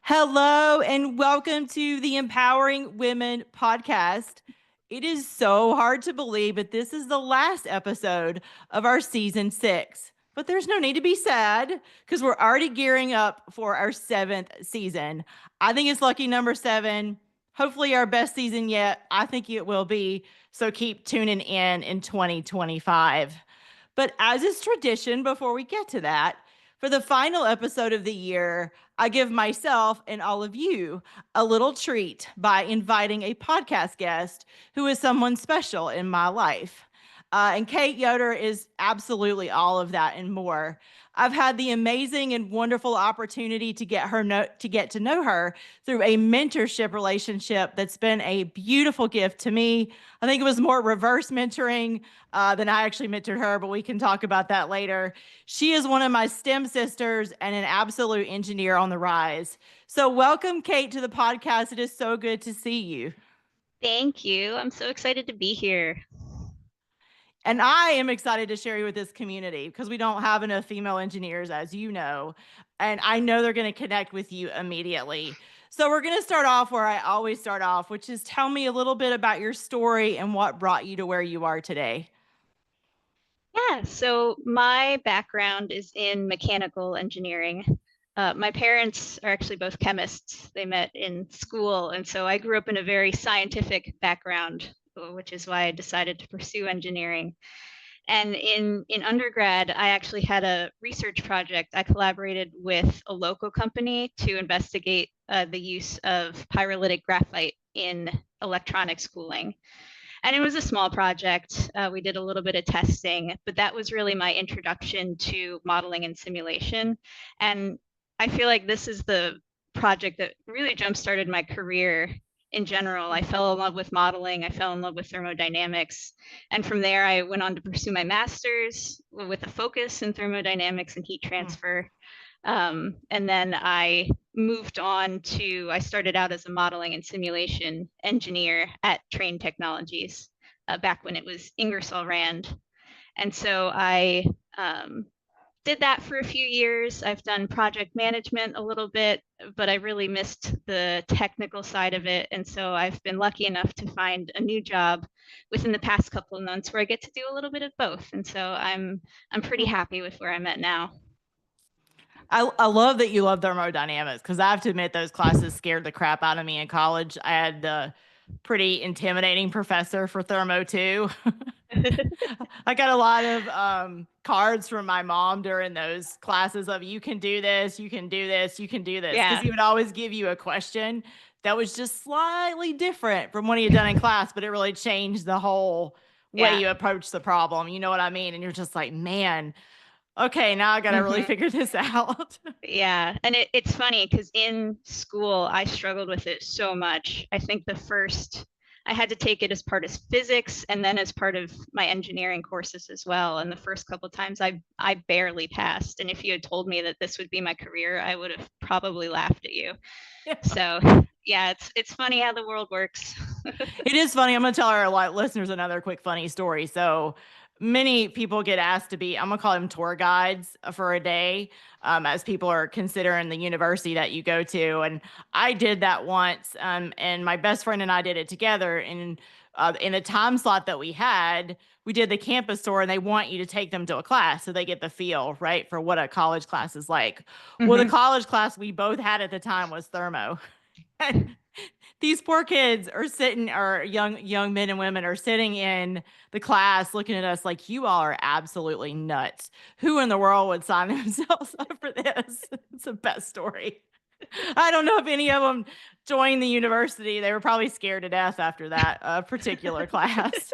Hello, and welcome to the Empowering Women podcast. It is so hard to believe, but this is the last episode of our season 6. But there's no need to be sad because we're already gearing up for our 7th season. I think it's lucky number 7. Hopefully, our best season yet. I think it will be. So keep tuning in 2025. But as is tradition, before we get to that, for the final episode of the year, I give myself and all of you a little treat by inviting a podcast guest who is someone special in my life. And Kate Yoder is absolutely all of that and more. I've had the amazing and wonderful opportunity to get to know her through a mentorship relationship that's been a beautiful gift to me. I think it was more reverse mentoring than I actually mentored her, but we can talk about that later. She is one of my STEM sisters and an absolute engineer on the rise. So welcome, Kate, to the podcast. It is so good to see you. Thank you. I'm so excited to be here. And I am excited to share you with this community because we don't have enough female engineers, as you know, and I know they're going to connect with you immediately. So we're going to start off where I always start off, which is tell me a little bit about your story and what brought you to where you are today. Yeah, so my background is in mechanical engineering. My parents are actually both chemists. They met in school, and so I grew up in a very scientific background, which is why I decided to pursue engineering. And in undergrad, I actually had a research project. I collaborated with a local company to investigate the use of pyrolytic graphite in electronics cooling. And it was a small project. We did a little bit of testing, but that was really my introduction to modeling and simulation. And I feel like this is the project that really jump-started my career in general. I fell in love with modeling. I fell in love with thermodynamics. And from there, I went on to pursue my master's with a focus in thermodynamics and heat transfer. And then I moved on to, I started out as a modeling and simulation engineer at Trane Technologies back when it was Ingersoll Rand. And so I did that for a few years. I've done project management a little bit, but I really missed the technical side of it. And so I've been lucky enough to find a new job within the past couple of months where I get to do a little bit of both. And so I'm pretty happy with where I'm at now. I love that you love thermodynamics because I have to admit those classes scared the crap out of me in college. I had the pretty intimidating professor for thermo too. I got a lot of cards from my mom during those classes of you can do this, you can do this, you can do this. Because he would always give you a question that was just slightly different from what he had done in class, but it really changed the whole way you approach the problem. You know what I mean? And you're just like, man, okay, now I got to really figure this out. Yeah. And it's funny because in school, I struggled with it so much. I think I had to take it as part of physics and then as part of my engineering courses as well. And the first couple of times I barely passed. And if you had told me that this would be my career, I would have probably laughed at you. So yeah, it's funny how the world works. It is funny. I'm going to tell our listeners another quick funny story. So many people get asked to be, I'm going to call them tour guides for a day as people are considering the university that you go to. And I did that once, and my best friend and I did it together. And in the time slot that we had, we did the campus tour, and they want you to take them to a class so they get the feel, right, for what a college class is like. Well, the college class we both had at the time was thermo. These poor kids are sitting, or young men and women are sitting in the class looking at us like, you all are absolutely nuts. Who in the world would sign themselves up for this? It's the best story. I don't know if any of them joined the university. They were probably scared to death after that particular class.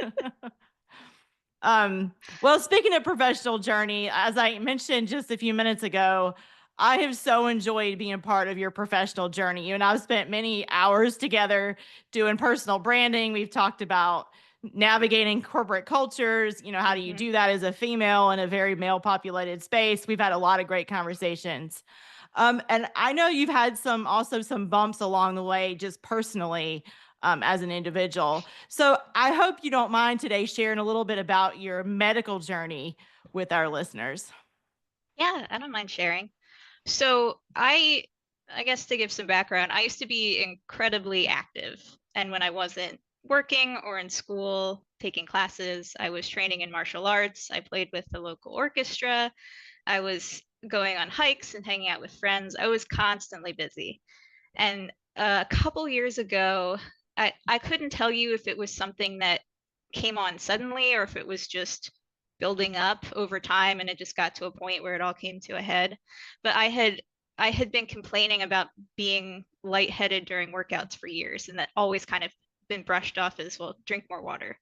Well, speaking of professional journey, as I mentioned just a few minutes ago, I have so enjoyed being part of your professional journey. You and I've spent many hours together doing personal branding. We've talked about navigating corporate cultures. You know, how do you do that as a female in a very male populated space? We've had a lot of great conversations. And I know you've had some bumps along the way, just personally. as an individual. So I hope you don't mind today sharing a little bit about your medical journey with our listeners. Yeah, I don't mind sharing. So I guess to give some background, I used to be incredibly active. And when I wasn't working or in school taking classes, I was training in martial arts. I played with the local orchestra. I was going on hikes and hanging out with friends. I was constantly busy. And a couple years ago, I couldn't tell you if it was something that came on suddenly or if it was just building up over time and it just got to a point where it all came to a head. But I had been complaining about being lightheaded during workouts for years, and that always kind of been brushed off as, well, drink more water.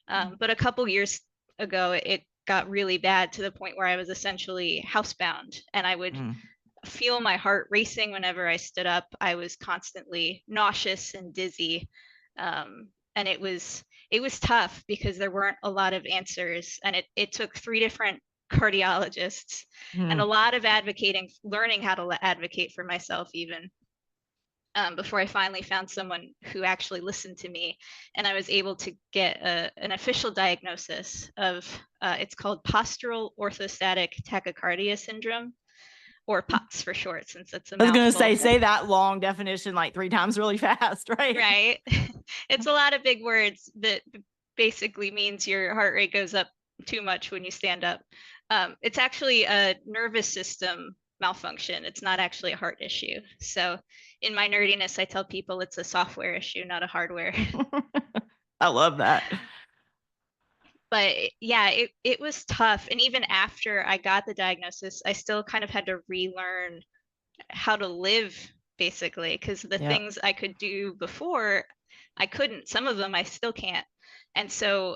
But a couple years ago, it got really bad to the point where I was essentially housebound, and I would feel my heart racing whenever I stood up. I was constantly nauseous and dizzy. And it was tough because there weren't a lot of answers. And it took 3 different cardiologists and a lot of advocating, learning how to advocate for myself even, before I finally found someone who actually listened to me. And I was able to get an official diagnosis of, it's called postural orthostatic tachycardia syndrome, or POTS for short, since it's a I was going to mouthful. say that long definition like 3 times really fast, right? Right. It's a lot of big words that basically means your heart rate goes up too much when you stand up. It's actually a nervous system malfunction. It's not actually a heart issue. So in my nerdiness, I tell people it's a software issue, not a hardware. I love that. But yeah, it was tough. And even after I got the diagnosis, I still kind of had to relearn how to live, basically, because the things I could do before, I couldn't. Some of them I still can't. And so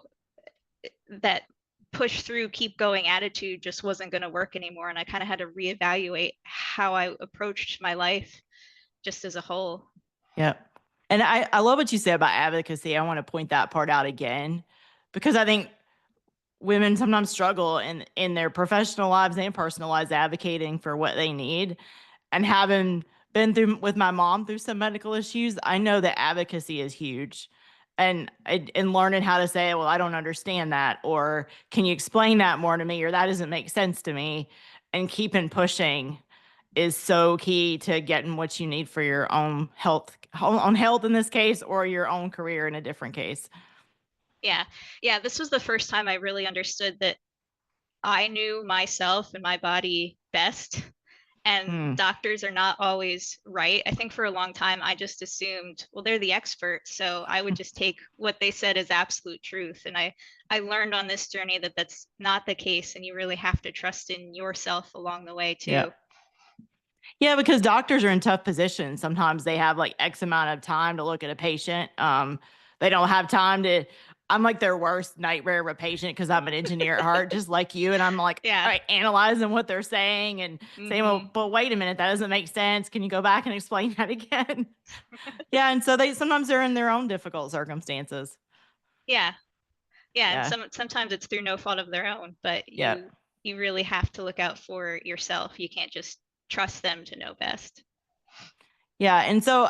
that push through, keep going attitude just wasn't going to work anymore. And I kind of had to reevaluate how I approached my life just as a whole. Yeah. And I love what you said about advocacy. I want to point that part out again, because I think women sometimes struggle in their professional lives and personal lives advocating for what they need. And having been through with my mom through some medical issues, I know that advocacy is huge. And learning how to say, well, I don't understand that, or can you explain that more to me, or that doesn't make sense to me, and keeping pushing is so key to getting what you need for your own health, on health in this case, or your own career in a different case. Yeah. Yeah. This was the first time I really understood that I knew myself and my body best, and doctors are not always right. I think for a long time, I just assumed, well, they're the experts, so I would just take what they said as absolute truth. And I learned on this journey that that's not the case, and you really have to trust in yourself along the way too. Yeah, because doctors are in tough positions. Sometimes they have like X amount of time to look at a patient. They don't have time to. I'm like their worst nightmare of a patient because I'm an engineer at heart, just like you. And I'm like, all right, analyzing what they're saying and saying, well, but wait a minute, that doesn't make sense. Can you go back and explain that again? Yeah. And so sometimes they're in their own difficult circumstances. Yeah. And sometimes it's through no fault of their own, but you really have to look out for yourself. You can't just trust them to know best. Yeah. And so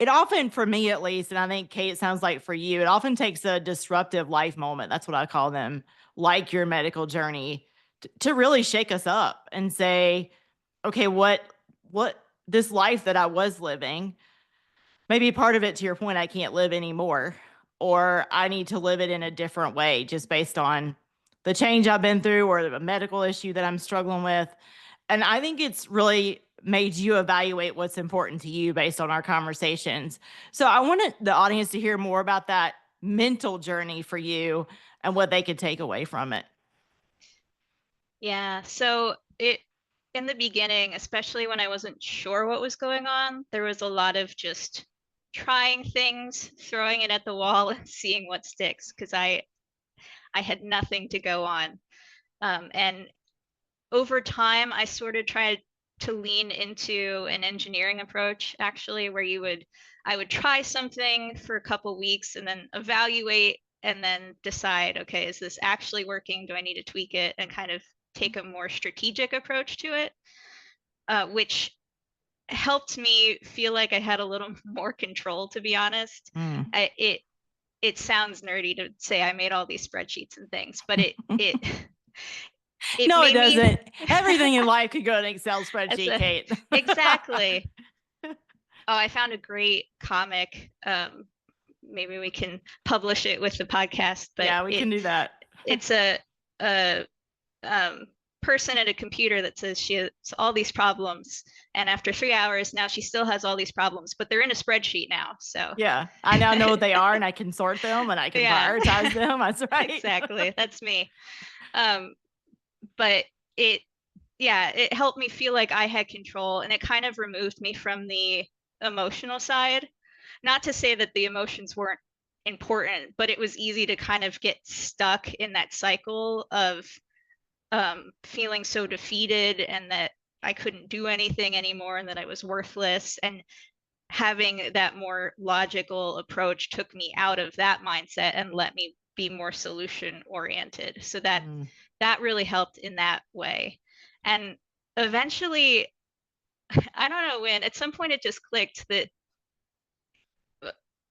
it often, for me at least, and I think, Kate, it sounds like for you, it often takes a disruptive life moment. That's what I call them, like your medical journey, to really shake us up and say, okay, what this life that I was living, maybe part of it, to your point, I can't live anymore, or I need to live it in a different way just based on the change I've been through or the medical issue that I'm struggling with. And I think it's really made you evaluate what's important to you based on our conversations. So I wanted the audience to hear more about that mental journey for you and what they could take away from it. Yeah. So in the beginning, especially when I wasn't sure what was going on, there was a lot of just trying things, throwing it at the wall and seeing what sticks, because I had nothing to go on. And over time, I sort of tried to lean into an engineering approach, actually, where I would try something for a couple weeks and then evaluate and then decide, okay, is this actually working? Do I need to tweak it? And kind of take a more strategic approach to it, which helped me feel like I had a little more control, to be honest. Mm. It sounds nerdy to say I made all these spreadsheets and things, but it it No, it made me doesn't. Everything in life could go in an Excel as spreadsheet, a Kate. exactly. Oh, I found a great comic. Maybe we can publish it with the podcast, but Yeah, we can do that. it's a um, person at a computer that says she has all these problems, and after 3 hours now she still has all these problems, but they're in a spreadsheet now. So Yeah, I now know what they are, and I can sort them, and I can yeah, prioritize them. That's right. exactly. That's me. Um, but it, yeah, it helped me feel like I had control, and it kind of removed me from the emotional side. Not to say that the emotions weren't important, but it was easy to kind of get stuck in that cycle of feeling so defeated and that I couldn't do anything anymore and that I was worthless. And having that more logical approach took me out of that mindset and let me be more solution oriented. So that really helped in that way. And eventually, I don't know when, at some point it just clicked that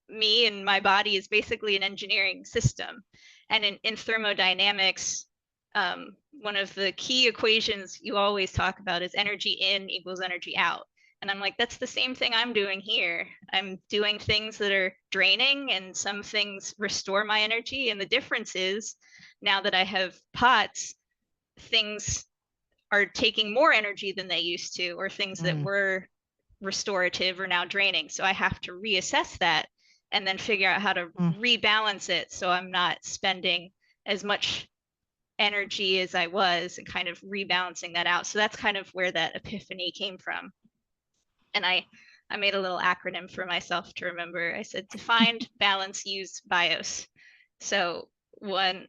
me and my body is basically an engineering system. And in thermodynamics, one of the key equations you always talk about is energy in equals energy out. And I'm like, that's the same thing I'm doing here. I'm doing things that are draining and some things restore my energy. And the difference is now that I have pots, things are taking more energy than they used to, or things that were restorative are now draining. So I have to reassess that and then figure out how to rebalance it so I'm not spending as much energy as I was and kind of rebalancing that out. So that's kind of where that epiphany came from. And I made a little acronym for myself to remember. I said defined, balance, use, BIOS. So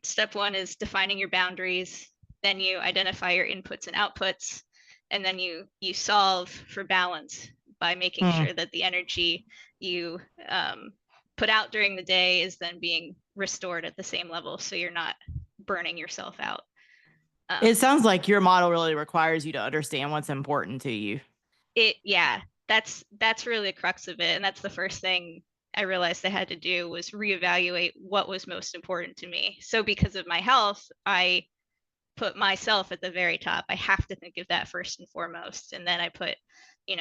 step one is defining your boundaries. Then you identify your inputs and outputs. And then you solve for balance by making sure that the energy you put out during the day is then being restored at the same level. So you're not burning yourself out. It sounds like your model really requires you to understand what's important to you. Yeah, that's really the crux of it. And that's the first thing I realized I had to do was reevaluate what was most important to me. So because of my health, I put myself at the very top. I have to think of that first and foremost. And then I put,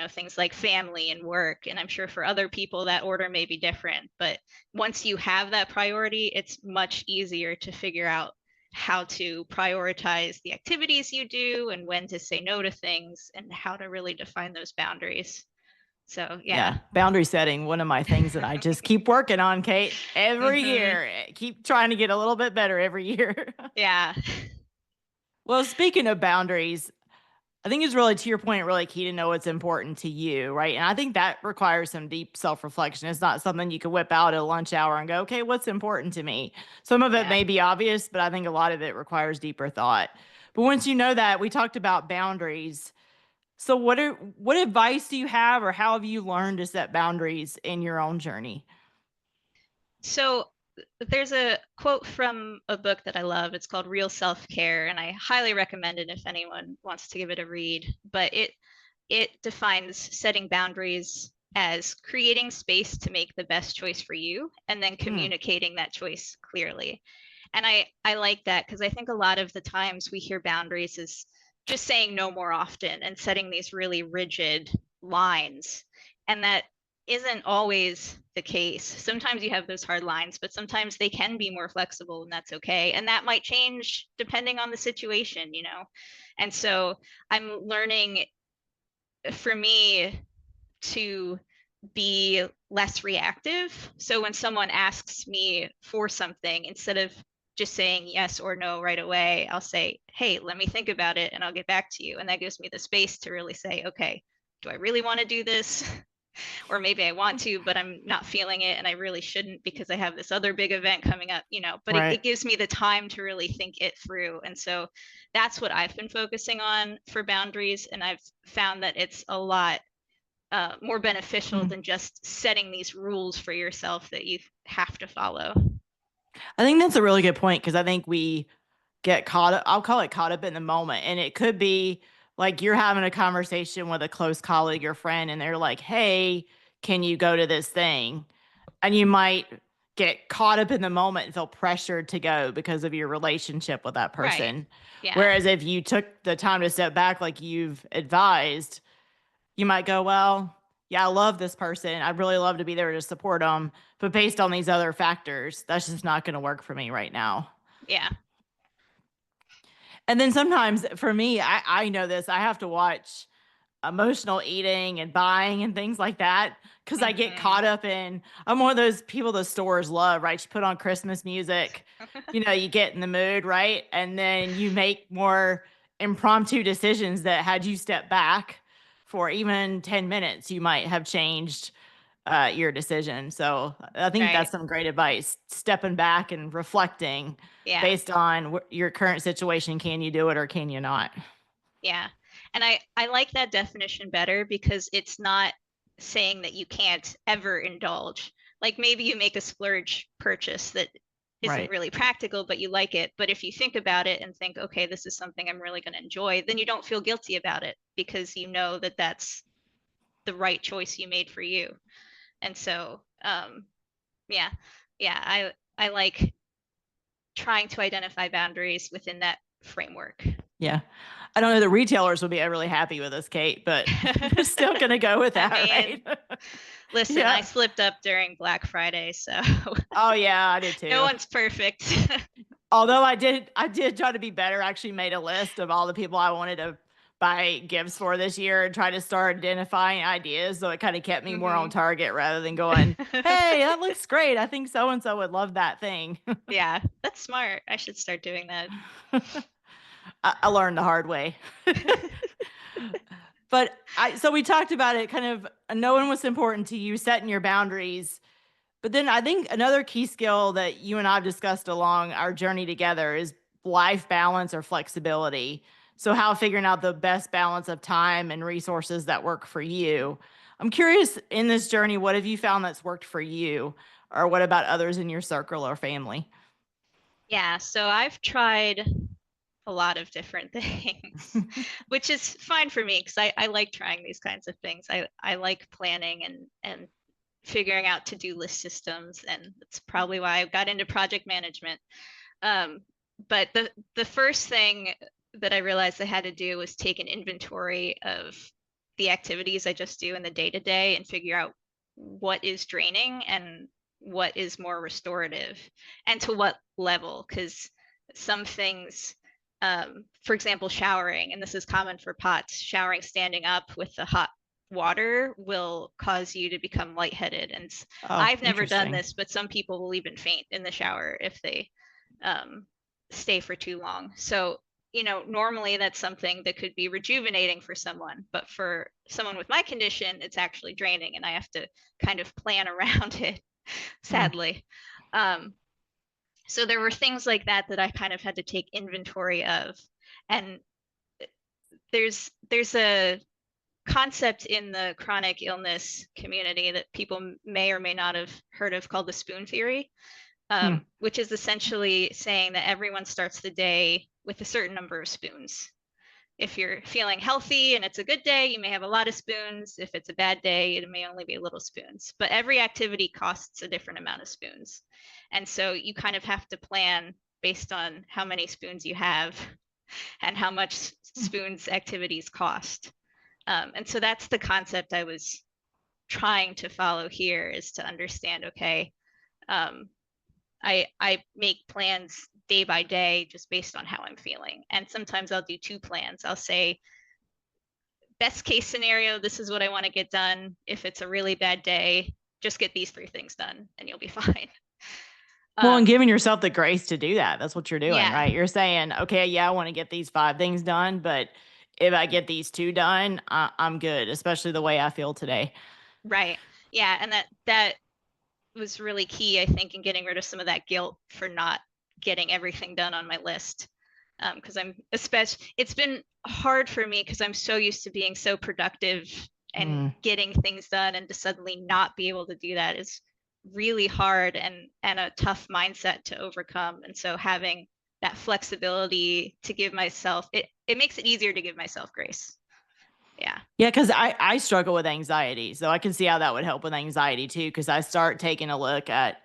things like family and work. And I'm sure for other people that order may be different. But once you have that priority, it's much easier to figure out how to prioritize the activities you do and when to say no to things and how to really define those boundaries. So yeah. Boundary setting, one of my things that I just keep working on, Kate, every year. Keep trying to get a little bit better every year. Yeah. Well, speaking of boundaries, I think it's really, to your point, really key to know what's important to you, right? And I think that requires some deep self-reflection. It's not something you can whip out at a lunch hour and go, okay, what's important to me? Some of it may be obvious, but I think a lot of it requires deeper thought. But once you know that, we talked about boundaries. So what advice do you have, or how have you learned to set boundaries in your own journey? So there's a quote from a book that I love. It's called Real Self-Care, and I highly recommend it if anyone wants to give it a read. But it defines setting boundaries as creating space to make the best choice for you and then communicating that choice clearly. And I like that because I think a lot of the times we hear boundaries as just saying no more often and setting these really rigid lines. And that isn't always the case. Sometimes you have those hard lines, but sometimes they can be more flexible and that's okay. And that might change depending on the situation, And so I'm learning, for me, to be less reactive. So when someone asks me for something, instead of just saying yes or no right away, I'll say, hey, let me think about it and I'll get back to you. And that gives me the space to really say, okay, do I really want to do this? Or maybe I want to, but I'm not feeling it and I really shouldn't because I have this other big event coming up, but it gives me the time to really think it through. And so that's what I've been focusing on for boundaries. And I've found that it's a lot more beneficial than just setting these rules for yourself that you have to follow. I think that's a really good point, because I think we get caught up, I'll call it caught up in the moment. And it could be like you're having a conversation with a close colleague or friend and they're like, hey, can you go to this thing? And you might get caught up in the moment and feel pressured to go because of your relationship with that Right. person. Yeah. Whereas if you took the time to step back, like you've advised, you might go, well, yeah, I love this person. I'd really love to be there to support them. But based on these other factors, that's just not going to work for me right now. Yeah. And then sometimes for me, I know this, I have to watch emotional eating and buying and things like that because I get Hmm. caught up in, I'm one of those people the stores love, right? You put on Christmas music, you get in the mood, right? And then you make more impromptu decisions that had you step back for even 10 minutes, you might have changed your decision. So I think Right. that's some great advice, stepping back and reflecting Yeah. based on your current situation. Can you do it or can you not? Yeah. And I like that definition better because it's not saying that you can't ever indulge. Like maybe you make a splurge purchase that isn't Right. really practical, but you like it. But if you think about it and think, okay, this is something I'm really going to enjoy, then you don't feel guilty about it because you know that that's the right choice you made for you. And so, yeah, yeah, I like trying to identify boundaries within that framework. Yeah. I don't know. The retailers will be really happy with us, Kate, but we're still going to go with I that, mean, right? listen, I Yeah. slipped up during Black Friday, so Oh, yeah, I did no too. one's perfect. Although I did try to be better. I actually made a list of all the people I wanted to buy gifts for this year and try to start identifying ideas. So it kind of kept me more on Hmm. target rather than going, hey, that looks great. I think so and so would love that thing. Yeah, that's smart. I should start doing that. I learned the hard way. But so we talked about it kind of knowing what's important to you, setting your boundaries. But then I think another key skill that you and I've discussed along our journey together is life balance or flexibility. So, how figuring out the best balance of time and resources that work for you. I'm curious in this journey, what have you found that's worked for you? Or what about others in your circle or family? Yeah, so I've tried a lot of different things, which is fine for me because I like trying these kinds of things. I like planning and figuring out to-do list systems, and that's probably why I got into project management. Um, but the first thing that I realized I had to do was take an inventory of the activities I just do in the day to day and figure out what is draining and what is more restorative and to what level. Because some things, for example, showering, and this is common for POTS, showering standing up with the hot water will cause you to become lightheaded. And Oh, I've never done interesting. this, but some people will even faint in the shower if they um, stay for too long. So, normally that's something that could be rejuvenating for someone, but for someone with my condition, it's actually draining, and I have to kind of plan around it, Hmm. sadly. Um, so there were things like that that I kind of had to take inventory of. And there's a concept in the chronic illness community that people may or may not have heard of called the spoon theory, Hmm. which is essentially saying that everyone starts the day with a certain number of spoons. If you're feeling healthy and it's a good day, you may have a lot of spoons. If it's a bad day, it may only be little spoons. But every activity costs a different amount of spoons. And so you kind of have to plan based on how many spoons you have and how much spoons activities cost. And so that's the concept I was trying to follow here, is to understand, okay, um, I make plans day by day just based on how I'm feeling. And sometimes I'll do two plans. I'll say, best case scenario, this is what I want to get done. If it's a really bad day, just get these three things done and you'll be fine. Well, and Um, giving yourself the grace to do that. That's what you're doing, yeah, right? You're saying, okay, yeah, I want to get these 5 things done, but if I get these 2 done, I'm good, especially the way I feel today. right. Yeah, and that was really key, I think, in getting rid of some of that guilt for not getting everything done on my list. Because it's been hard for me because I'm so used to being so productive and Mm. getting things done, and to suddenly not be able to do that is really hard and a tough mindset to overcome. And so having that flexibility to give myself, it makes it easier to give myself grace. Yeah. Yeah, because I struggle with anxiety. So I can see how that would help with anxiety too. Because I start taking a look at,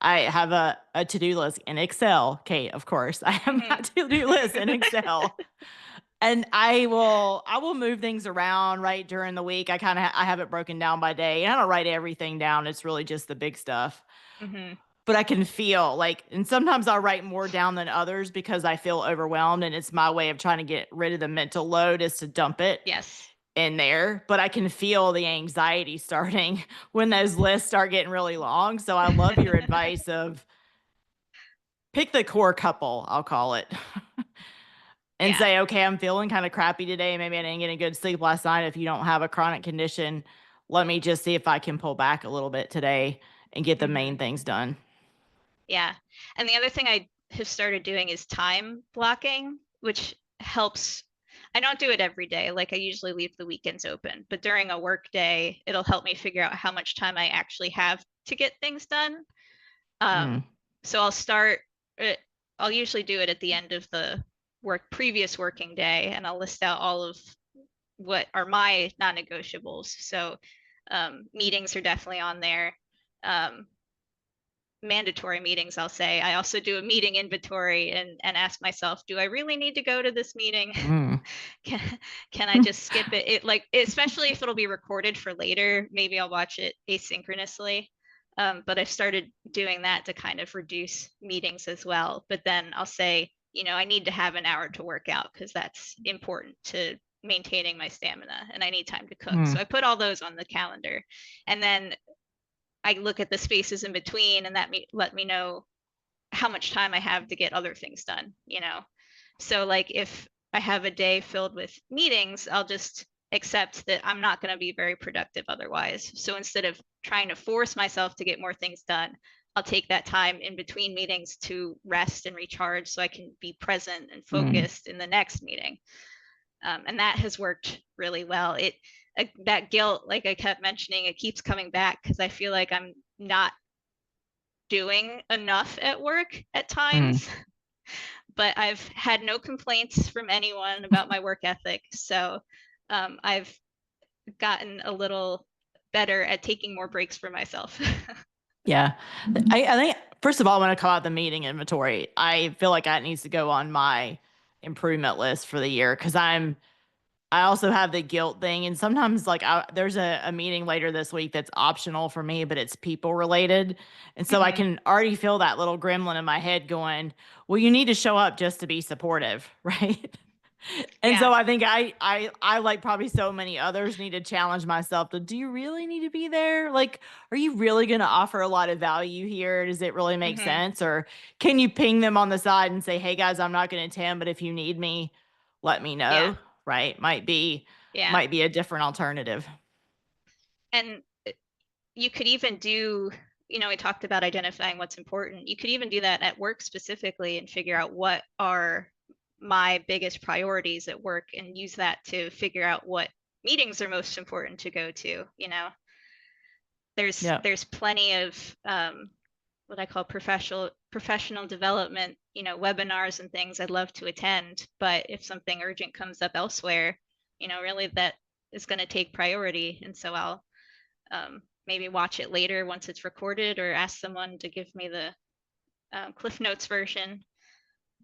I have a to-do list in Excel. Kate, of course. I have my Mhm. to-do list in Excel. And I will move things around right during the week. I have it broken down by day. And I don't write everything down. It's really just the big stuff. Mhm. But I can feel like, and sometimes I'll write more down than others because I feel overwhelmed. And it's my way of trying to get rid of the mental load is to dump it Yes. in there. But I can feel the anxiety starting when those lists start getting really long. So I love your advice of pick the core couple, I'll call it. And Yeah. say, okay, I'm feeling kind of crappy today. Maybe I didn't get a good sleep last night. If you don't have a chronic condition, let me just see if I can pull back a little bit today and get the main Mhm. things done. Yeah. And the other thing I have started doing is time blocking, which helps. I don't do it every day. Like I usually leave the weekends open, but during a work day, it'll help me figure out how much time I actually have to get things done. Mm, So I'll start it, I'll usually do it at the end of the previous working day, and I'll list out all of what are my non-negotiables. So meetings are definitely on there. Um, Mandatory meetings, I'll say. I also do a meeting inventory and ask myself, do I really need to go to this meeting? mm, can, can I just skip it? It like, especially if it'll be recorded for later, maybe I'll watch it asynchronously. But I've started doing that to kind of reduce meetings as well. But then I'll say, I need to have an hour to work out because that's important to maintaining my stamina and I need time to cook. mm, So I put all those on the calendar. And then I look at the spaces in between and let me know how much time I have to get other things done. So like if I have a day filled with meetings, I'll just accept that I'm not going to be very productive otherwise. So instead of trying to force myself to get more things done, I'll take that time in between meetings to rest and recharge so I can be present and mm, focused in the next meeting. And that has worked really well. That guilt, like I kept mentioning, it keeps coming back because I feel like I'm not doing enough at work at mm. times. But I've had no complaints from anyone about my work ethic. So I've gotten a little better at taking more breaks for myself. Yeah. I think, first of all, when I call out the meeting inventory, I feel like that needs to go on my improvement list for the year because I also have the guilt thing. And sometimes, like, there's a meeting later this week that's optional for me, but it's people related. And so I Mhm. can already feel that little gremlin in my head going, well, you need to show up just to be supportive. Right. And Yeah. so I think I like probably so many others need to challenge myself to, do you really need to be there? Like, are you really going to offer a lot of value here? Does it really make Mhm. sense? Or can you ping them on the side and say, hey guys, I'm not going to attend, but if you need me, let me Yeah. know. Right. Yeah. Might be a different alternative. And you could even do, we talked about identifying what's important. You could even do that at work specifically and figure out what are my biggest priorities at work and use that to figure out what meetings are most important to go to. Yeah. There's plenty of what I call professional development, webinars and things I'd love to attend. But if something urgent comes up elsewhere, really that is going to take priority. And so I'll maybe watch it later once it's recorded or ask someone to give me the Cliff Notes version.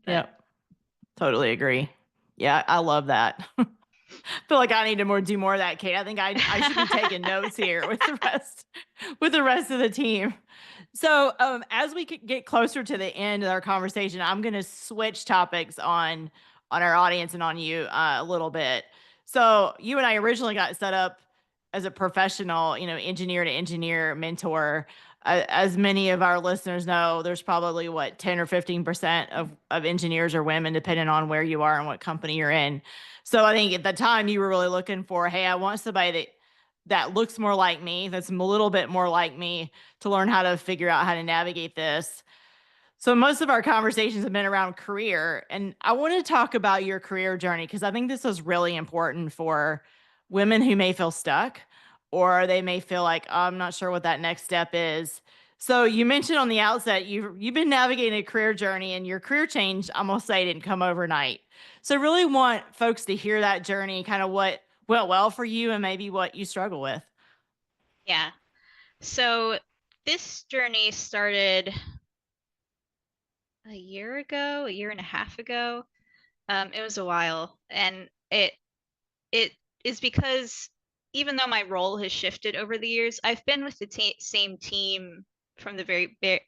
But Yeah. Totally agree. Yeah. I love that. Feel like I need to do more of that, Kate. I think I should be taking notes here with the rest of the team. So, as we get closer to the end of our conversation, I'm going to switch topics on our audience and on you a little bit. So, you and I originally got set up as a professional, engineer to engineer mentor. As many of our listeners know, there's probably 10 or 15% of engineers are women, depending on where you are and what company you're in. So I think at the time you were really looking for, hey, I want somebody that looks more like me, that's a little bit more like me, to learn how to figure out how to navigate this. So most of our conversations have been around career, and I want to talk about your career journey because I think this is really important for women who may feel stuck or they may feel like, oh, I'm not sure what that next step is. So you mentioned on the outset you've been navigating a career journey, and your career change, I'm gonna say, didn't come overnight. So really want folks to hear that journey, kind of what went well for you and maybe what you struggle with. Yeah. So this journey started a year ago, a year and a half ago. It was a while, and it is because even though my role has shifted over the years, I've been with the same team from the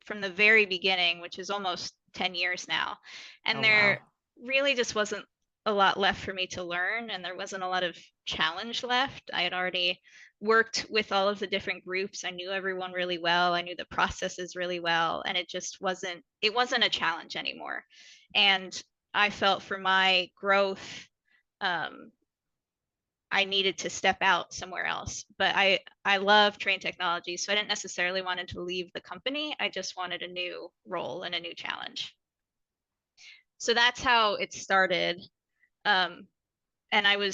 from the very beginning, which is almost 10 years now. Oh And wow. there really just wasn't a lot left for me to learn, and there wasn't a lot of challenge left. I had already worked with all of the different groups. I knew everyone really well. I knew the processes really well, and it wasn't a challenge anymore. And I felt for my growth, um, I needed to step out somewhere else. But I love Trane Technologies, so I didn't necessarily wanted to leave the company. I just wanted a new role and a new challenge. So that's how it started. Um, and I will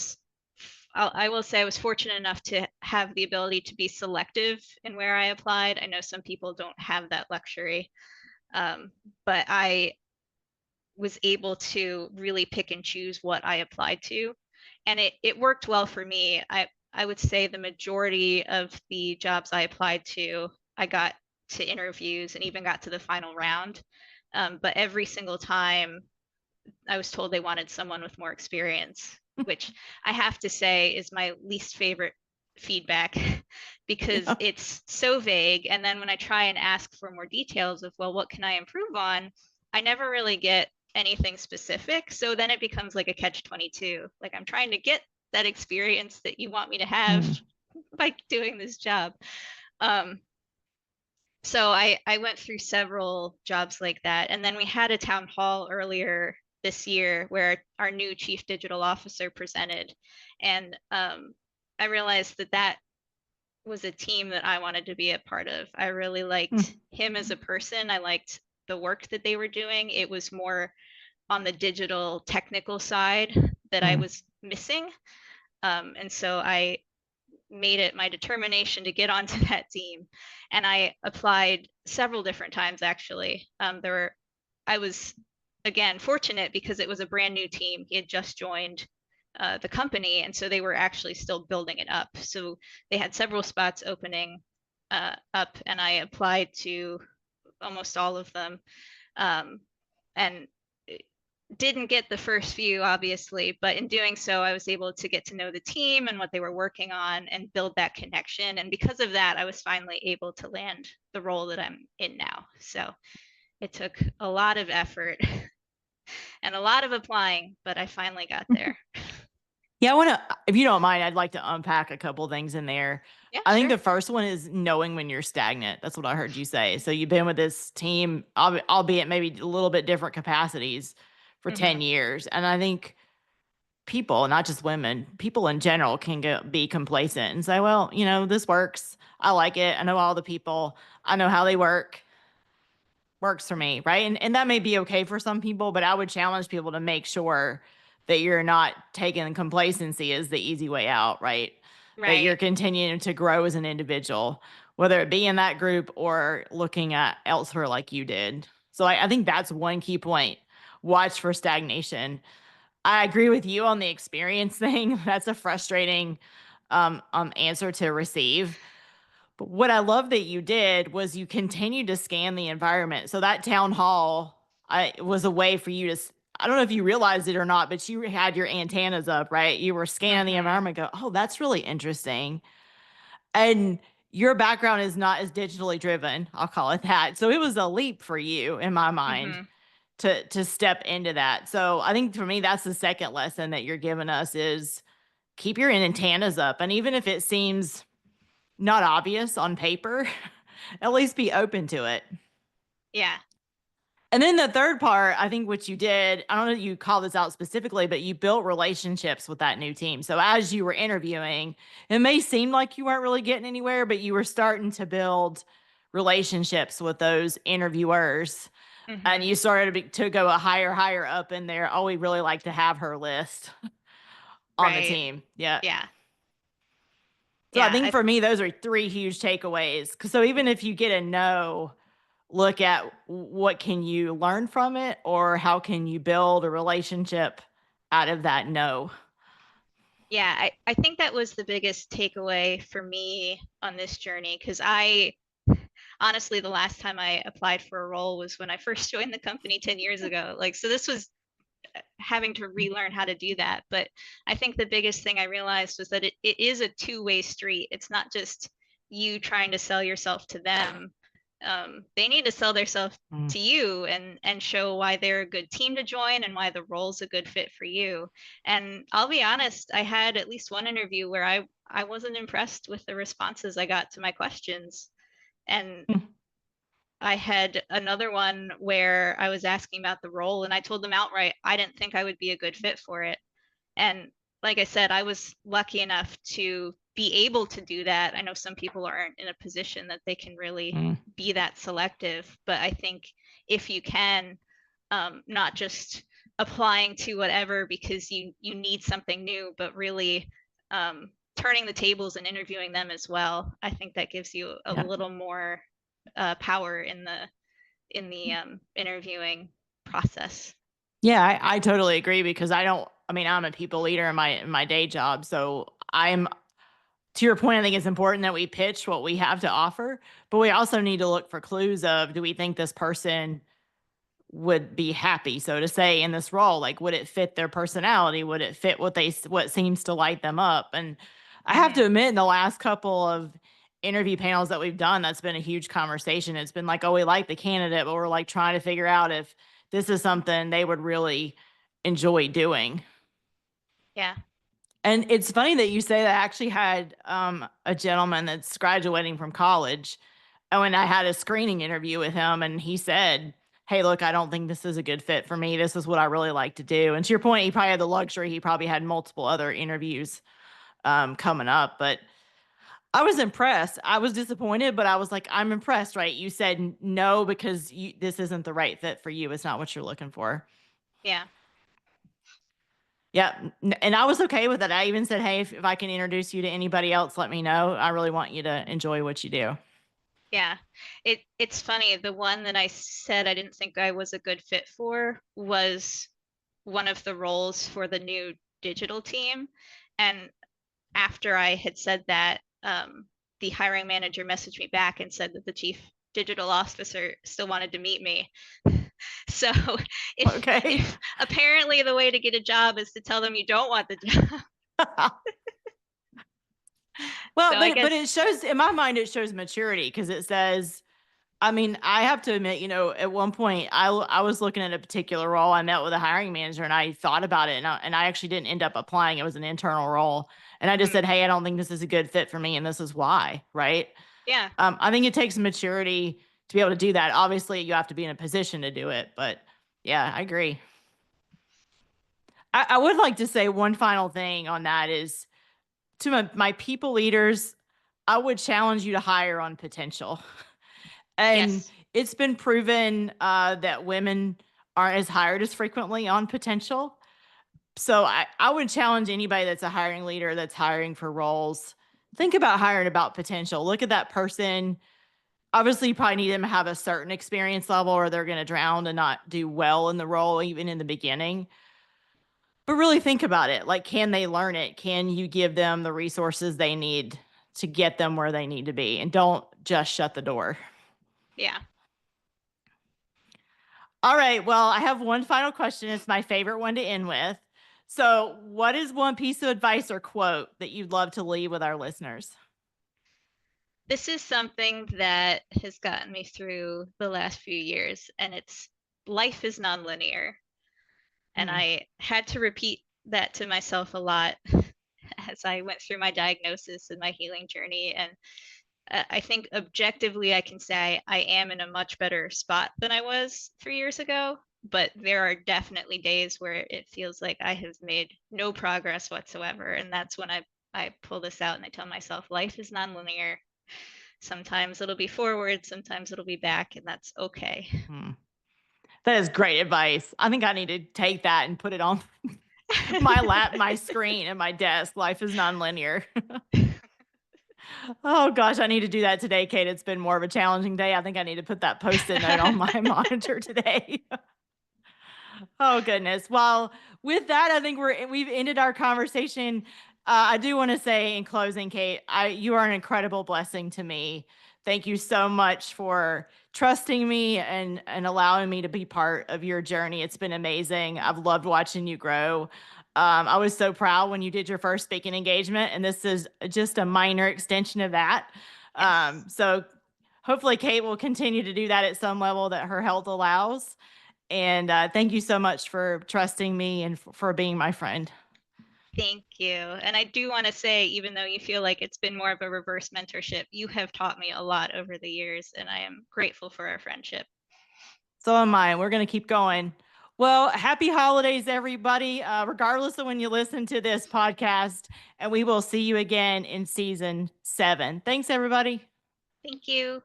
say I was fortunate enough to have the ability to be selective in where I applied. I know some people don't have that luxury, but I was able to really pick and choose what I applied to. And it worked well for me. I would say the majority of the jobs I applied to, I got to interviews and even got to the final round. But every single time I was told they wanted someone with more experience, which I have to say is my least favorite feedback because Yeah. it's so vague. And then when I try and ask for more details of, well, what can I improve on? I never really get anything specific. So then it becomes like a catch 22. Like I'm trying to get that experience that you want me to have Mm. by doing this job. Um, so I went through several jobs like that. And then we had a town hall earlier this year where our new chief digital officer presented. And I realized that that was a team that I wanted to be a part of. I really liked Mm. him as a person. I liked the work that they were doing. It was more on the digital technical side that I Mm. was missing. And so I made it my determination to get onto that team. And I applied several different times actually. I was again fortunate because it was a brand new team. He had just joined the company, and so they were actually still building it up. So they had several spots opening up, and I applied to almost all of them. Um, and didn't get the first few, obviously, but in doing so, I was able to get to know the team and what they were working on and build that connection. And because of that, I was finally able to land the role that I'm in now. So it took a lot of effort and a lot of applying, but I finally got there. Yeah, I want to, if you don't mind, I'd like to unpack a couple things in there. Yeah, I think sure. the first one is knowing when you're stagnant. That's what I heard you say. So you've been with this team, albeit maybe a little bit different capacities, for Mm-hmm. 10 years. And I think people, not just women, people in general can be complacent and say, well, this works. I like it. I know all the people. I know how they works for me, right? And that may be okay for some people, but I would challenge people to make sure that you're not taking complacency as the easy way out, right? That you're Right. continuing to grow as an individual, whether it be in that group or looking at elsewhere like you did. So I think that's one key point. Watch for stagnation. I agree with you on the experience thing. That's a frustrating answer to receive. But what I love that you did was you continued to scan the environment. So that town hall was a way for you to, I don't know if you realized it or not, but you had your antennas up, right? You were scanning the Mm-hmm. environment, go, oh, that's really interesting. And your background is not as digitally driven, I'll call it that. So it was a leap for you in my mind Mm-hmm. to step into that. So I think for me, that's the second lesson that you're giving us is keep your antennas up. And even if it seems not obvious on paper, at least be open to it. Yeah. And then the third part, I think what you did, I don't know if you call this out specifically, but you built relationships with that new team. So as you were interviewing, it may seem like you weren't really getting anywhere, but you were starting to build relationships with those interviewers. And Mm-hmm. you started to go a higher up in there. Oh, we really like to have her list on the Right. team. Yeah. Yeah. So I Yeah, think for me, those are three huge takeaways. So even if you get a no, look at what can you learn from it or how can you build a relationship out of that no. yeah, I think that was the biggest takeaway for me on this journey because I honestly, the last time I applied for a role was when I first joined the company 10 years ago. Like, so this was having to relearn how to do that. But I think the biggest thing I realized was that it is a two-way street. It's not just you trying to sell yourself to them. They need to sell themselves to you and show why they're a good team to join and why the role's a good fit for you. And I'll be honest, I had at least one interview where I wasn't impressed with the responses I got to my questions. And I had another one where I was asking about the role and I told them outright I didn't think I would be a good fit for it. And like I said, I was lucky enough to be able to do that. I know some people aren't in a position that they can really be that selective, but I think if you can, not just applying to whatever because you need something new, but really turning the tables and interviewing them as well. I think that gives you a little more power in the interviewing process. Yeah, I totally agree because I'm a people leader in my day job. So to your point, I think it's important that we pitch what we have to offer, but we also need to look for clues of, do we think this person would be happy, so to say, in this role? Like, would it fit their personality? Would it fit what seems to light them up? And I have to admit, in the last couple of interview panels that we've done, that's been a huge conversation. It's been like, oh, we like the candidate, but we're like trying to figure out if this is something they would really enjoy doing. Yeah. And it's funny that you say that. I actually had a gentleman that's graduating from college. Oh, and I had a screening interview with him, and he said, hey, look, I don't think this is a good fit for me. This is what I really like to do. And to your point, he probably had the luxury. He probably had multiple other interviews coming up, but I was impressed. I was disappointed, but I was like, I'm impressed, right? You said no because this isn't the right fit for you. It's not what you're looking for. Yeah. Yeah. And I was okay with it. I even said, hey, if I can introduce you to anybody else, let me know. I really want you to enjoy what you do. Yeah. It's funny. The one that I said I didn't think I was a good fit for was one of the roles for the new digital team. And after I had said that, the hiring manager messaged me back and said that the chief digital officer still wanted to meet me. So if apparently the way to get a job is to tell them you don't want the job. Well, so but it shows, in my mind, it shows maturity because it says, I have to admit, at one point I was looking at a particular role. I met with a hiring manager and I thought about it, and I actually didn't end up applying. It was an internal role. And I just said, hey, I don't think this is a good fit for me. And this is why, right? Yeah. I think it takes maturity to be able to do that. Obviously, you have to be in a position to do it. But yeah, I agree. I would like to say one final thing on that is, to my people leaders, I would challenge you to hire on potential. And it's been proven that women aren't as hired as frequently on potential. So I would challenge anybody that's a hiring leader that's hiring for roles. Think about hiring about potential. Look at that person. Obviously, you probably need them to have a certain experience level or they're going to drown and not do well in the role, even in the beginning. But really think about it. Like, can they learn it? Can you give them the resources they need to get them where they need to be? And don't just shut the door. Yeah. All right. Well, I have one final question. It's my favorite one to end with. So, what is one piece of advice or quote that you'd love to leave with our listeners? This is something that has gotten me through the last few years, and it's life is nonlinear. And I had to repeat that to myself a lot as I went through my diagnosis and my healing journey. And I think objectively, I can say I am in a much better spot than I was 3 years ago. But there are definitely days where it feels like I have made no progress whatsoever. And that's when I pull this out and I tell myself life is nonlinear. Sometimes it'll be forward, sometimes it'll be back, and that's okay. That is great advice. I think I need to take that and put it on my lap, my screen, and my desk. Life is nonlinear. Oh gosh, I need to do that today, Kate. It's been more of a challenging day. I think I need to put that post-it note on my monitor today. Oh goodness. Well, with that, I think we've ended our conversation. I do want to say in closing, Kate, you are an incredible blessing to me. Thank you so much for trusting me and allowing me to be part of your journey. It's been amazing. I've loved watching you grow. I was so proud when you did your first speaking engagement, and this is just a minor extension of that. Yes. So hopefully Kate will continue to do that at some level that her health allows. And thank you so much for trusting me and for being my friend. Thank you. And I do want to say, even though you feel like it's been more of a reverse mentorship, you have taught me a lot over the years, and I am grateful for our friendship. So am I. We're going to keep going. Well, happy holidays, everybody, regardless of when you listen to this podcast. And we will see you again in season 7. Thanks, everybody. Thank you.